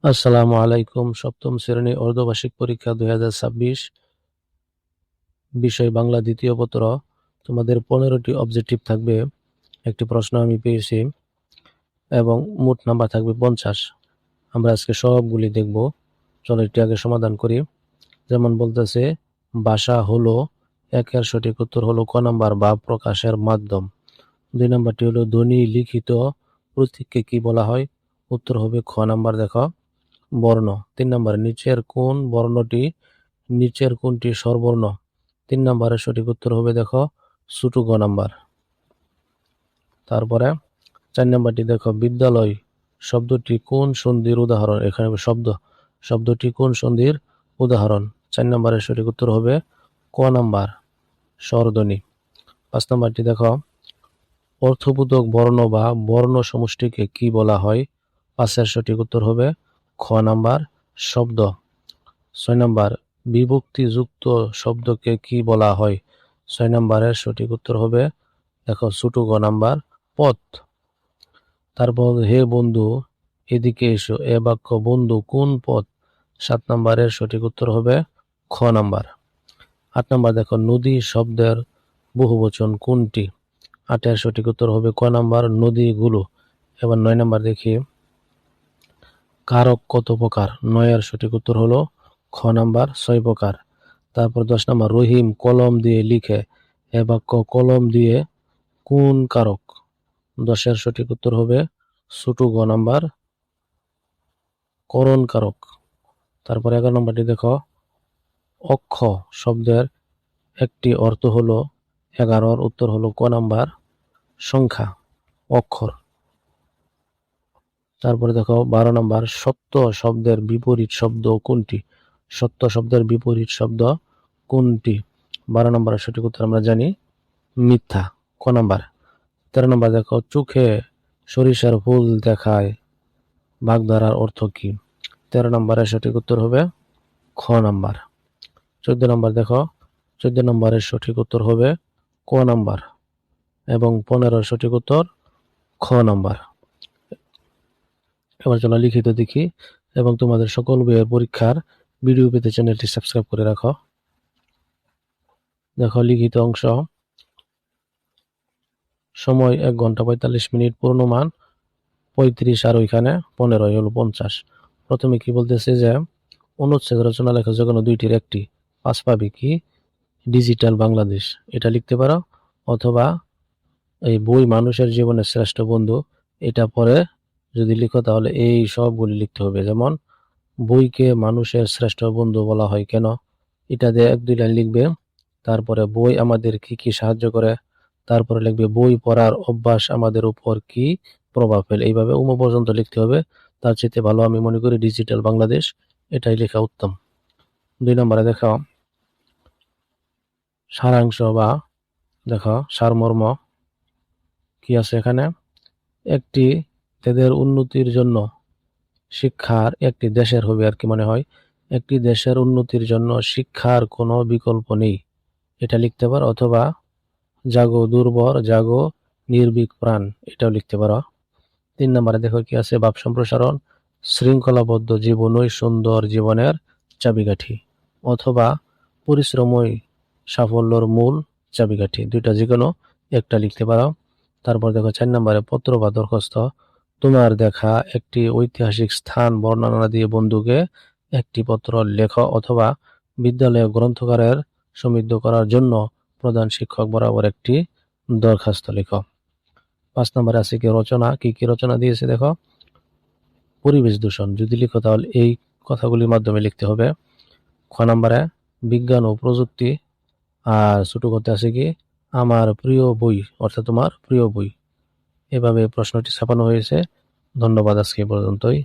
আসসালামু আলাইকুম। সপ্তম শ্রেণী অর্ধবার্ষিক পরীক্ষা 2026, বিষয় বাংলা দ্বিতীয় পত্র। তোমাদের 15টি অবজেক্টিভ থাকবে, একটি প্রশ্ন আমি পেয়েছি এবং মোট নাম্বার থাকবে 50। আমরা আজকে সবগুলি দেখব। চলো একটি আগে সমাধান করি। যেমন বলতেছে, ভাষা হলো, একের সঠিক উত্তর হলো ক নাম্বার, ভাব প্রকাশের মাধ্যম। 2 নাম্বারটি হলো ধ্বনি লিখিত প্রতীককে কি বলা হয়? উত্তর হবে খ নাম্বার, দেখো, বর্ণ। 3 নাম্বার, নিচের কোনটি স্বরবর্ণ? 3 নাম্বারের সঠিক উত্তর হবে, দেখো, ছোট গ নাম্বার। তারপরে 4 নাম্বারটি দেখো, বিদ্যালয় শব্দটি কোন সন্ধির উদাহরণ? এখানে শব্দটি কোন সন্ধির উদাহরণ? 4 নাম্বারের সঠিক উত্তর হবে ক নাম্বার, স্বরধ্বনি। 5 নাম্বারটি দেখো, অর্থবোধক বর্ণ বা বর্ণ সমষ্টিকে কি বলা হয়? 5 এর সঠিক উত্তর হবে খ নাম্বার, শব্দ। 6 নাম্বার, বিভক্তিযুক্ত শব্দকে কি বলা হয়? 6 নাম্বারের সঠিক উত্তর হবে, দেখো, ছোট গ নাম্বার, পথ। তারপর হে বন্ধু এদিকে এসো, এ বাক্য বন্ধু কোন পথ? 7 নাম্বারের সঠিক উত্তর হবে খ নাম্বার। 8 নাম্বার দেখো, নদী শব্দের বহুবচন কোনটি? 8 এর সঠিক উত্তর হবে ক নাম্বার, নদীগুলো। এবার 9 নাম্বার দেখি, কারক কত প্রকার? 9 এর সঠিক উত্তর হলো খ নাম্বার, 6 প্রকার। তারপর 10 নাম্বার, রহিম কলম দিয়ে লিখে, এ বাক্য কলম দিয়ে কোন কারক? 10 এর সঠিক উত্তর হবে ছোট গ নাম্বার, করণ কারক। তারপর 11 নম্বরটি দেখো, অক্ষ শব্দের একটি অর্থ হলো 11, উত্তর হলো ক নাম্বার, সংখ্যা, অক্ষর। তারপরে দেখো 12 নম্বর, সত্য শব্দের বিপরীত শব্দ কোনটি? সত্য শব্দের বিপরীত শব্দ কোনটি? 12 নম্বরের সঠিক উত্তর আমরা জানি, মিথ্যা, ক নাম্বার। 13 নম্বর দেখো, চোখে সরিষার ফুল দেখায় বাগধারার অর্থ কি? 13 নম্বরের সঠিক উত্তর হবে খ নাম্বার। 14 নম্বর দেখো, 14 নম্বরের সঠিক উত্তর হবে ক নাম্বার এবং 15 সঠিক উত্তর খ নাম্বার। এবার চলো লিখিত দেখি এবং তোমাদের সকল বইয়ের পরীক্ষার ভিডিও পেতে চ্যানেলটি সাবস্ক্রাইব করে রাখো। দেখো লিখিত অংশ, সময় 1 ঘন্টা 45 মিনিট, পূর্ণমান 35 আর ওইখানে 15 হলো 50। প্রথমে কি বলতেছে যে অনুচ্ছেদ রচনা লেখা যে কোনো দুইটির একটি, 5 পাবি কি? ডিজিটাল বাংলাদেশ, এটা লিখতে পারো, অথবা এই বই মানুষের জীবনের শ্রেষ্ঠ বন্ধু, এটা পরে যদি লিখো তাহলে এই সবগুলি লিখতে হবে। যেমন বইকে মানুষের শ্রেষ্ঠ বন্ধু বলা হয় কেন, এটা দিয়ে 1-2 লাইন লিখবে। তারপরে বই আমাদের কি কি সাহায্য করে, তারপরে লিখবে বই পড়ার অভ্যাস আমাদের উপর কি প্রভাব ফেলে। এইভাবে পর্যন্ত লিখতে হবে। তার চেয়ে ভালো আমি মনে করি ডিজিটাল বাংলাদেশ, এটাই লেখা উত্তম। 2 নম্বরে দেখো, সারাংশ বা দেখো সারমর্ম কি আছে এখানে। একটি তাদের উন্নতির জন্য শিক্ষার, একটি দেশের হবে আর কি মনে হয়, একটি দেশের উন্নতির জন্য শিক্ষার কোনো বিকল্প নেই, এটা লিখতে পারো, অথবা জাগো দুর্বর জাগো নির্ভীক প্রাণ, এটাও লিখতে পারো। 3 নম্বরে দেখো কি আছে, ভাব সম্প্রসারণ, শৃঙ্খলাবদ্ধ জীবনই সুন্দর জীবনের চাবিকাঠি, অথবা পরিশ্রমই সাফল্যর মূল চাবিকাঠি, দুইটা যে কোনো একটা লিখতে পারো। তারপর দেখো 4 নম্বরে পত্র বা দরখাস্ত, তোমার দেখা একটি ঐতিহাসিক স্থান বর্ণনা দিয়ে বন্ধুকে একটি পত্র লেখো, অথবা বিদ্যালয়ে গ্রন্থাগারের সমৃদ্ধ করার জন্য প্রধান শিক্ষক বরাবর একটি দরখাস্ত লেখো। 5 নম্বরে আছে কি রচনা, কি কি রচনা দিয়েছে দেখো, পরিবেশ দূষণ যদি লিখো তাহলে এই কথাগুলির মাধ্যমে লিখতে হবে। খ নম্বরে বিজ্ঞান ও প্রযুক্তি, আর ছোট করতে আছে কি আমার প্রিয় বই, অর্থাৎ তোমার প্রিয় বই। এভাবে প্রশ্নটি ছাপানো হয়েছে। ধন্যবাদ, আজকে এই পর্যন্তই।